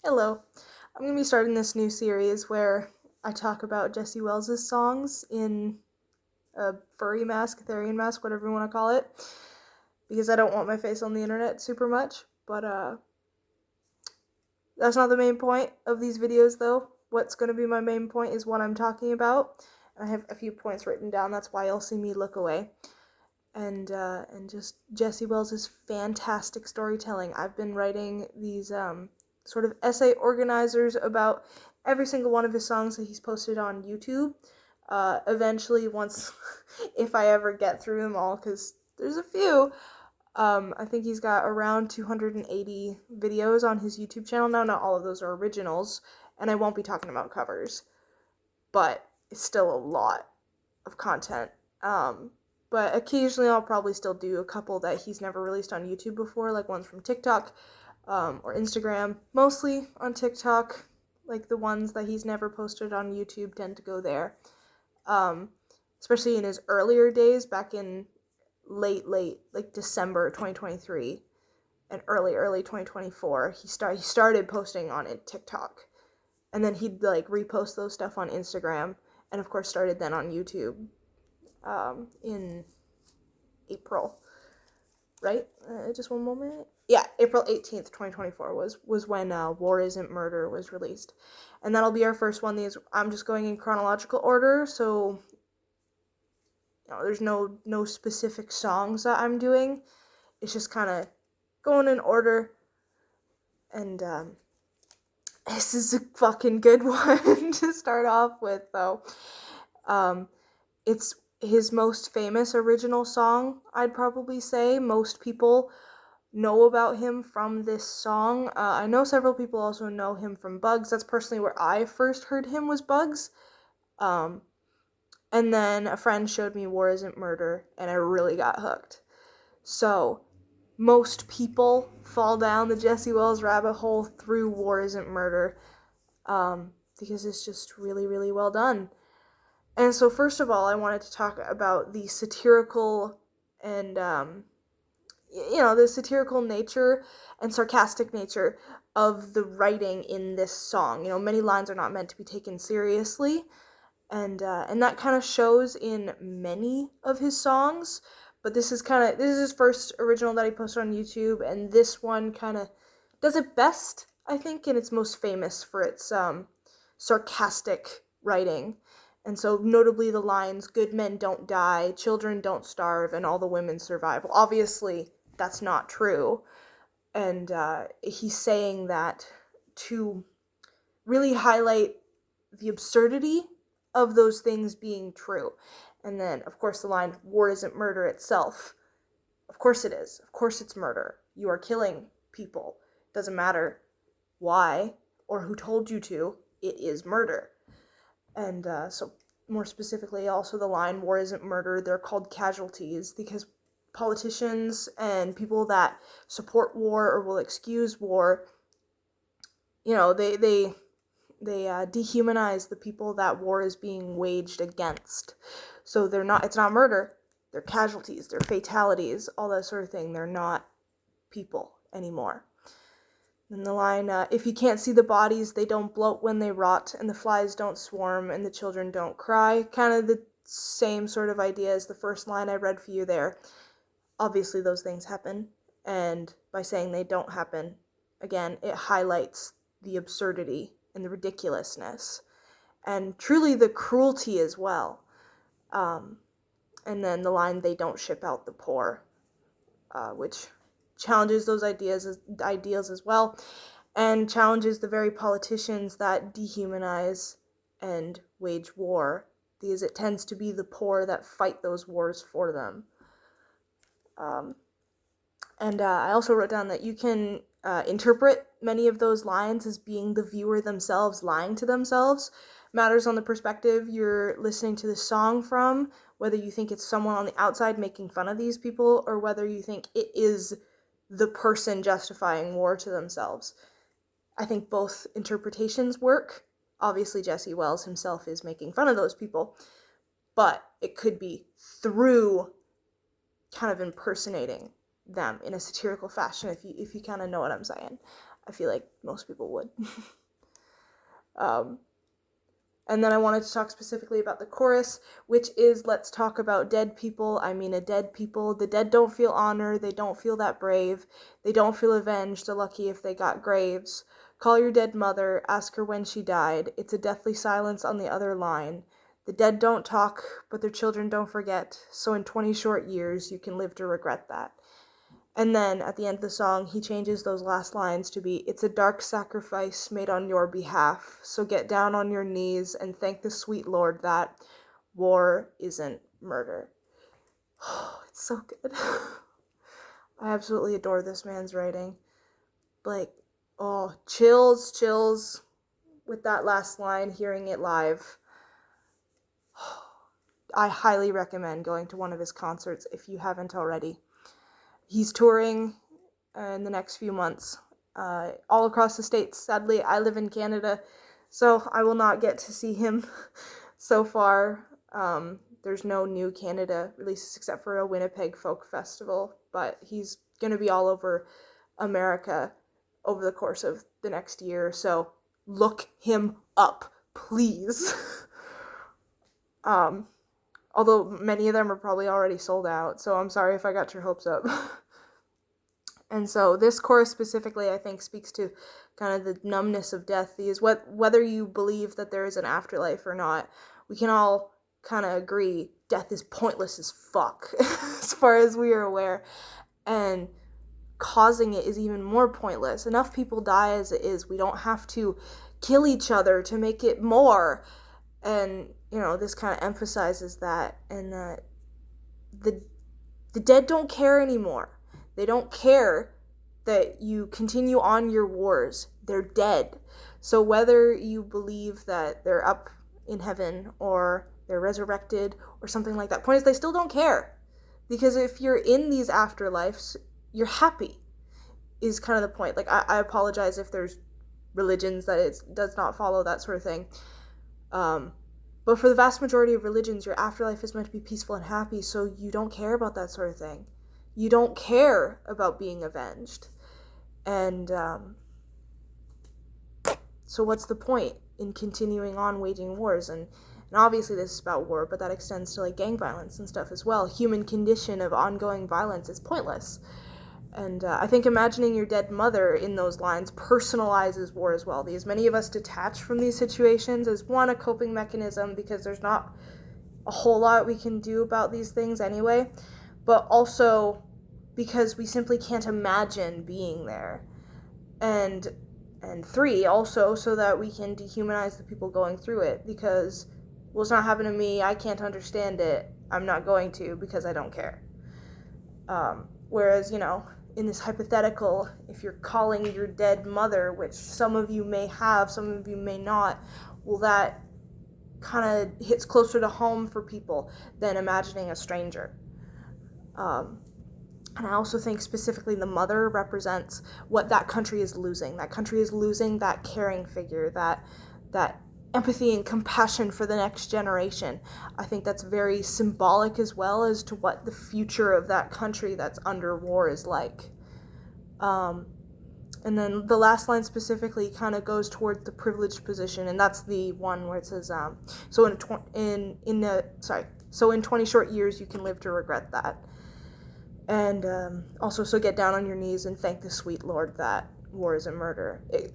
Hello. I'm going to be starting this new series where I talk about Jesse Welles' songs in a furry mask, Ethereum mask, whatever you want to call it, because I don't want my face on the internet super much, but that's not the main point of these videos though. What's going to be my main point is what I'm talking about. I have a few points written down, that's why you'll see me look away. And just Jesse Welles' fantastic storytelling. I've been writing these sort of essay organizers about every single one of his songs that he's posted on YouTube. Eventually, once, if I ever get through them all, because there's a few, I think he's got around 280 videos on his YouTube channel. Now, not all of those are originals, and I won't be talking about covers, but it's still a lot of content. But occasionally I'll probably still do a couple that he's never released on YouTube before, like ones from TikTok or Instagram. Mostly on TikTok, like the ones that he's never posted on YouTube tend to go there. Especially in his earlier days, back in late, like December 2023 and early 2024, he started posting on TikTok. And then he'd like repost those stuff on Instagram, and of course started then on YouTube. In April, right? Just one moment. Yeah, April 18th, 2024 was when War Isn't Murder was released. And that'll be our first one. I'm just going in chronological order, so there's no specific songs that I'm doing. It's just kind of going in order. And this is a fucking good one to start off with, though. It's his most famous original song, I'd probably say. Most people know about him from this song. I know several people also know him from Bugs. That's personally where I first heard him, was Bugs. And then a friend showed me War Isn't Murder, and I really got hooked. So, most people fall down the Jesse Welles rabbit hole through War Isn't Murder, because it's just really, really well done. And so first of all, I wanted to talk about the satirical and, the satirical nature and sarcastic nature of the writing in this song. Many lines are not meant to be taken seriously, and that kind of shows in many of his songs. But this is his first original that he posted on YouTube, and this one kind of does it best, I think, and it's most famous for its sarcastic writing. And so notably the lines, "Good men don't die, children don't starve, and all the women survive." Well, obviously, that's not true. And he's saying that to really highlight the absurdity of those things being true. And then, of course, the line, "War isn't murder itself." Of course it is. Of course it's murder. You are killing people. Doesn't matter why or who told you to. It is murder. And so more specifically, also the line, "War isn't murder, they're called casualties," because politicians and people that support war or will excuse war, they dehumanize the people that war is being waged against. So it's not murder, they're casualties, they're fatalities, all that sort of thing. They're not people anymore. And the line, "If you can't see the bodies, they don't bloat when they rot, and the flies don't swarm, and the children don't cry." Kind of the same sort of idea as the first line I read for you there. Obviously, those things happen, and by saying they don't happen, again, it highlights the absurdity and the ridiculousness, and truly the cruelty as well. And then the line, "They don't ship out the poor," which challenges those ideals as well, and challenges the very politicians that dehumanize and wage war, because it tends to be the poor that fight those wars for them. And I also wrote down that you can interpret many of those lines as being the viewer themselves lying to themselves. Matters on the perspective you're listening to the song from, whether you think it's someone on the outside making fun of these people, or whether you think it is the person justifying war to themselves. I think both interpretations work. Obviously, Jesse Welles himself is making fun of those people, but it could be through kind of impersonating them in a satirical fashion, if you kind of know what I'm saying. I feel like most people would. And then I wanted to talk specifically about the chorus, which is, let's talk about dead people. I mean, a dead people. The dead don't feel honor. They don't feel that brave. They don't feel avenged. They're lucky if they got graves. Call your dead mother. Ask her when she died. It's a deathly silence on the other line. The dead don't talk, but their children don't forget. So in 20 short years, you can live to regret that. And then at the end of the song, he changes those last lines to be, it's a dark sacrifice made on your behalf, so get down on your knees and thank the sweet Lord that war isn't murder. Oh, it's so good. I absolutely adore this man's writing. Like, oh, chills with that last line, hearing it live. I highly recommend going to one of his concerts if you haven't already. He's touring in the next few months, all across the states. Sadly, I live in Canada, so I will not get to see him so far. There's no new Canada releases except for a Winnipeg Folk Festival, but he's going to be all over America over the course of the next year, so look him up, please. Although many of them are probably already sold out, so I'm sorry if I got your hopes up. And so this chorus specifically, I think, speaks to kind of the numbness of death. Is whether you believe that there is an afterlife or not, we can all kind of agree death is pointless as fuck, as far as we are aware. And causing it is even more pointless. Enough people die as it is. We don't have to kill each other to make it more. And, this kind of emphasizes that, and that the dead don't care anymore. They don't care that you continue on your wars. They're dead. So whether you believe that they're up in heaven or they're resurrected or something like that, point is they still don't care. Because if you're in these afterlives, you're happy, is kind of the point. Like, I apologize if there's religions that it does not follow that sort of thing. But for the vast majority of religions, your afterlife is meant to be peaceful and happy, so you don't care about that sort of thing. You don't care about being avenged. And so what's the point in continuing on waging wars? And obviously this is about war, but that extends to like gang violence and stuff as well. Human condition of ongoing violence is pointless. And I think imagining your dead mother in those lines personalizes war as well, because many of us detach from these situations as, one, a coping mechanism, because there's not a whole lot we can do about these things anyway, but also because we simply can't imagine being there. And 3, also so that we can dehumanize the people going through it, because, well, it's not happening to me, I can't understand it, I'm not going to because I don't care. Whereas, in this hypothetical, if you're calling your dead mother, which some of you may have, some of you may not, well, that kind of hits closer to home for people than imagining a stranger. And I also think specifically the mother represents what that country is losing. That country is losing that caring figure, that empathy and compassion for the next generation. I think that's very symbolic as well as to what the future of that country that's under war is like. And then the last line specifically kind of goes toward the privileged position, and that's the one where it says, so in 20 short years you can live to regret that. And also, so get down on your knees and thank the sweet Lord that war isn't murder. It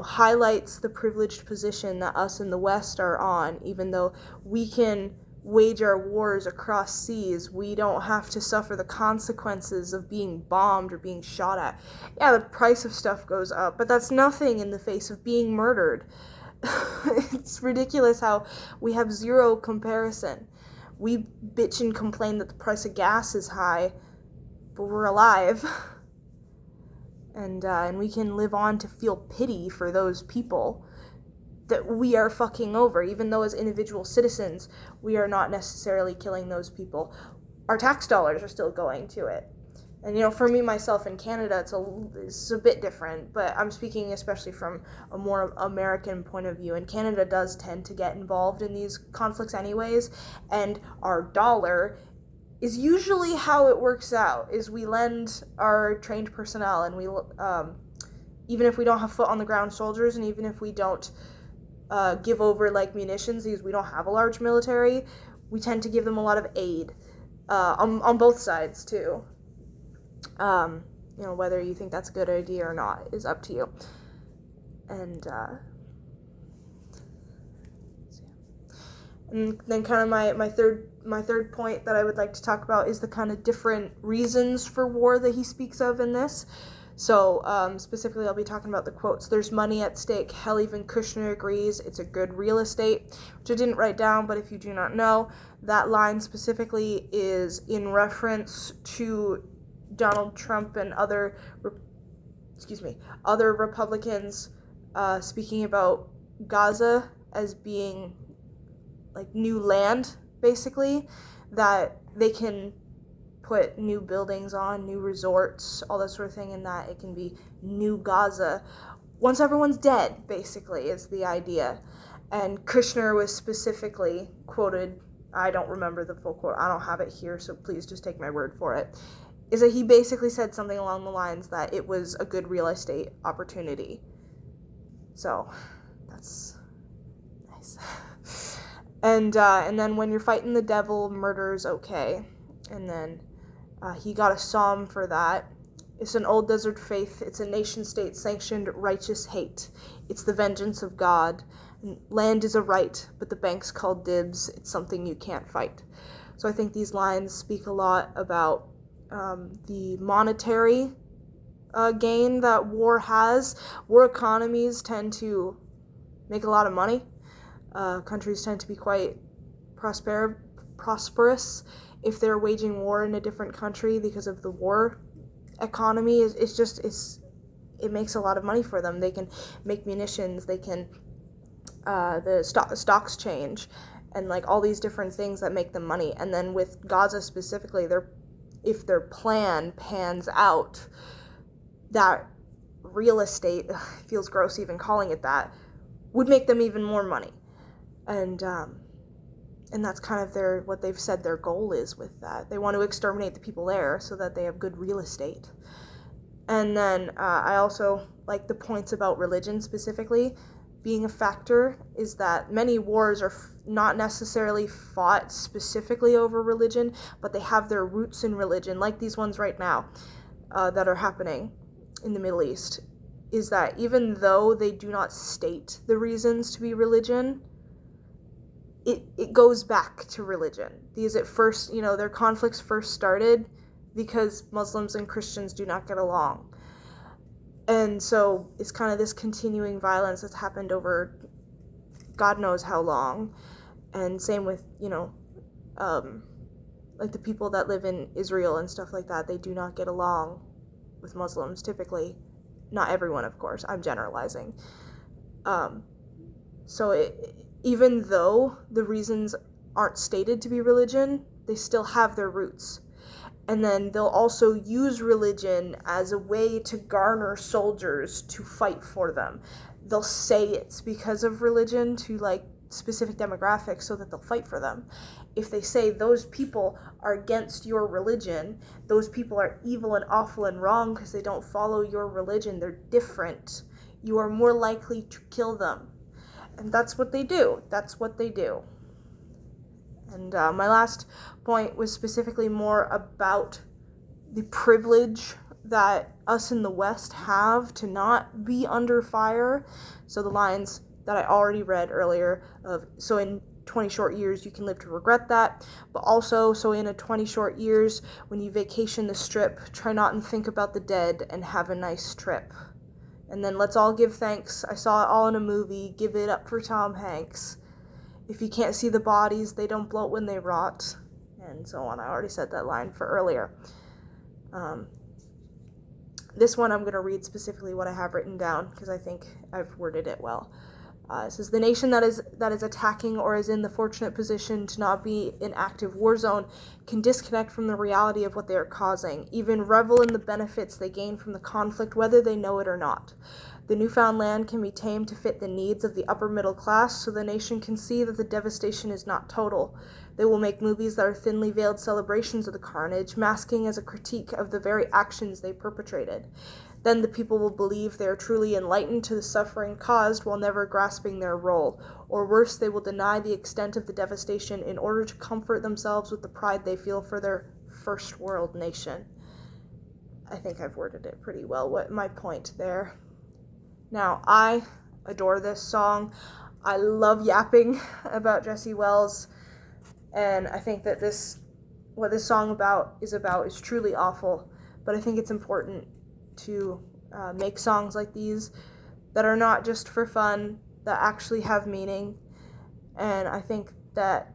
highlights the privileged position that us in the West are on. Even though we can wage our wars across seas, we don't have to suffer the consequences of being bombed or being shot at. Yeah, the price of stuff goes up, but that's nothing in the face of being murdered. It's ridiculous how we have zero comparison. We bitch and complain that the price of gas is high, but we're alive. And we can live on to feel pity for those people that we are fucking over, even though as individual citizens, we are not necessarily killing those people. Our tax dollars are still going to it. And, for me, myself, in Canada, it's a bit different, but I'm speaking especially from a more American point of view, and Canada does tend to get involved in these conflicts anyways, and our dollar is usually how it works out, is we lend our trained personnel, and even if we don't have foot on the ground soldiers, and even if we don't give over like munitions because we don't have a large military, we tend to give them a lot of aid on both sides too. Whether you think that's a good idea or not is up to you. And then kind of my third point that I would like to talk about is the kind of different reasons for war that he speaks of in this. So specifically, I'll be talking about the quotes. There's money at stake. Hell, even Kushner agrees it's a good real estate, which I didn't write down, but if you do not know, that line specifically is in reference to Donald Trump and other Republicans speaking about Gaza as being like new land, basically, that they can put new buildings on, new resorts, all that sort of thing, and that it can be new Gaza once everyone's dead, basically, is the idea. And Kushner was specifically quoted, I don't remember the full quote, I don't have it here, so please just take my word for it, is that he basically said something along the lines that it was a good real estate opportunity. So, that's nice. And then when you're fighting the devil, murder's okay. And then he got a psalm for that. It's an old desert faith. It's a nation-state sanctioned righteous hate. It's the vengeance of God. And land is a right, but the bank's called dibs. It's something you can't fight. So I think these lines speak a lot about the monetary gain that war has. War economies tend to make a lot of money. Countries tend to be quite prosperous if they're waging war in a different country because of the war economy. It makes a lot of money for them. They can make munitions, they can the stocks change, and like all these different things that make them money. And then with Gaza specifically, if their plan pans out, that real estate, feels gross even calling it that, would make them even more money. And that's kind of what they've said their goal is with that. They want to exterminate the people there so that they have good real estate. And then I also like the points about religion specifically being a factor, is that many wars are not necessarily fought specifically over religion, but they have their roots in religion, like these ones right now that are happening in the Middle East, is that even though they do not state the reasons to be religion, it goes back to religion. Because at first, their conflicts first started because Muslims and Christians do not get along. And so it's kind of this continuing violence that's happened over God knows how long. And same with, like the people that live in Israel and stuff like that, they do not get along with Muslims typically. Not everyone, of course, I'm generalizing. Even though the reasons aren't stated to be religion, they still have their roots. And then they'll also use religion as a way to garner soldiers to fight for them. They'll say it's because of religion to like specific demographics so that they'll fight for them. If they say those people are against your religion, those people are evil and awful and wrong because they don't follow your religion, they're different, you are more likely to kill them. And that's what they do. And my last point was specifically more about the privilege that us in the West have to not be under fire. So the lines that I already read earlier of, so in 20 short years you can live to regret that, but also, so in a 20 short years when you vacation the strip, try not and think about the dead and have a nice trip. And then let's all give thanks. I saw it all in a movie. Give it up for Tom Hanks. If you can't see the bodies, they don't bloat when they rot. And so on. I already said that line for earlier. This one I'm going to read specifically what I have written down because I think I've worded it well. It says, the nation that is attacking or is in the fortunate position to not be in active war zone can disconnect from the reality of what they are causing, even revel in the benefits they gain from the conflict, whether they know it or not. The newfound land can be tamed to fit the needs of the upper middle class so the nation can see that the devastation is not total. They will make movies that are thinly veiled celebrations of the carnage, masking as a critique of the very actions they perpetrated. Then the people will believe they are truly enlightened to the suffering caused while never grasping their role. Or worse, they will deny the extent of the devastation in order to comfort themselves with the pride they feel for their first world nation. I think I've worded it pretty well, what my point there. Now, I adore this song. I love yapping about Jesse Wells, and I think that what this song is truly awful, but I think it's important to make songs like these that are not just for fun, that actually have meaning. And I think that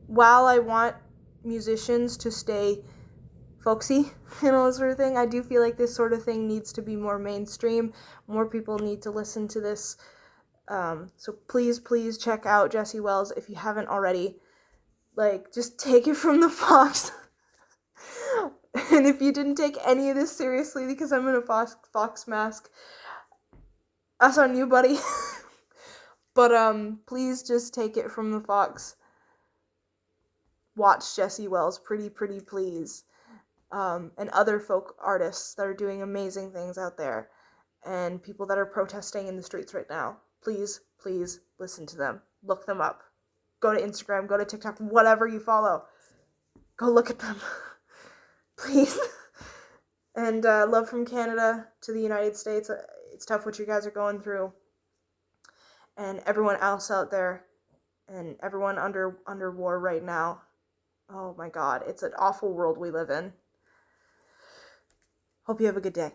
while I want musicians to stay folksy and all that sort of thing, I do feel like this sort of thing needs to be more mainstream. More people need to listen to this. So please check out Jesse Wells if you haven't already. Like, just take it from the Fox. And if you didn't take any of this seriously because I'm in a fox mask, that's on you, buddy. But please just take it from the Fox. Watch Jesse Wells, pretty please. And other folk artists that are doing amazing things out there, and people that are protesting in the streets right now. Please listen to them. Look them up. Go to Instagram, go to TikTok, whatever you follow. Go look at them. Please. And love from Canada to the United States. It's tough what you guys are going through. And everyone else out there, and everyone under war right now. Oh my God, it's an awful world we live in. Hope you have a good day.